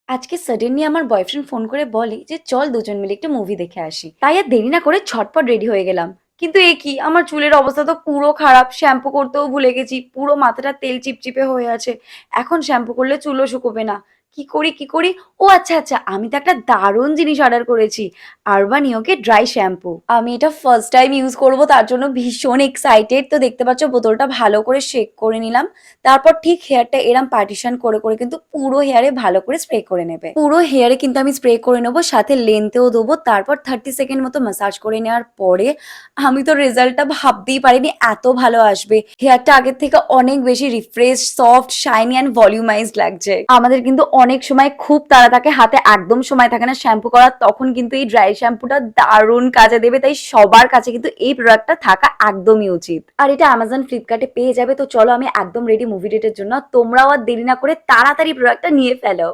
আজকে সাডেনলি আমার boyfriend phone করে বলে যে চল দুজন মিলে একটা মুভি দেখে আসি। তাই আর দেরি না করে ঝটপট রেডি হয়ে গেলাম। কিন্তু এ কি, আমার চুলের অবস্থা তো পুরো খারাপ, শ্যাম্পু করতেও ভুলে গেছি, পুরো মাথাটা তেল চিপচিপে হয়ে আছে। এখন শ্যাম্পু করলে চুলও শুকোবে না। কি করি? ও আচ্ছা আচ্ছা, আমি তো একটা দারুণ জিনিস অর্ডার করেছি, আরবানিওকে ড্রাই শ্যাম্পু। আমি এটা ফার্স্ট টাইম ইউজ করব, তার জন্য ভীষণ এক্সাইটেড। তো দেখতে পাচ্ছ বোতলটা ভালো করে শেক করে নিলাম। তারপর ঠিক হেয়ারটা এরম পার্টিশন করে করে কিন্তু পুরো হেয়ারে ভালো করে স্প্রে করে নেবে। পুরো হেয়ারে কিন্তু আমি স্প্রে করে নেবো, সাথে লেন্থেও দেবো। তারপর 30 সেকেন্ড মতো ম্যাসাজ করে নেওয়ার পরে আমি তো রেজাল্টটা ভাবতেই পারিনি এত ভালো আসবে। হেয়ারটা আগের থেকে অনেক বেশি রিফ্রেশ, সফট, শাইনি অ্যান্ড ভলিউমাইজড লাগছে। আমাদের কিন্তু অনেক সময় খুব তাড়া থাকে, হাতে একদম সময় থাকে না শ্যাম্পু করার, তখন কিন্তু এই ড্রাই শ্যাম্পুটা দারুণ কাজে দেবে। তাই সবার কাছে কিন্তু এই প্রোডাক্টটা থাকা একদমই উচিত। আর এটা অ্যামাজন ফ্লিপকার্টে পেয়ে যাবে। তো চলো, আমি একদম রেডি মুভি ডেটের জন্য। তোমরাও আর দেরি না করে তাড়াতাড়ি প্রোডাক্টটা নিয়ে ফেলো।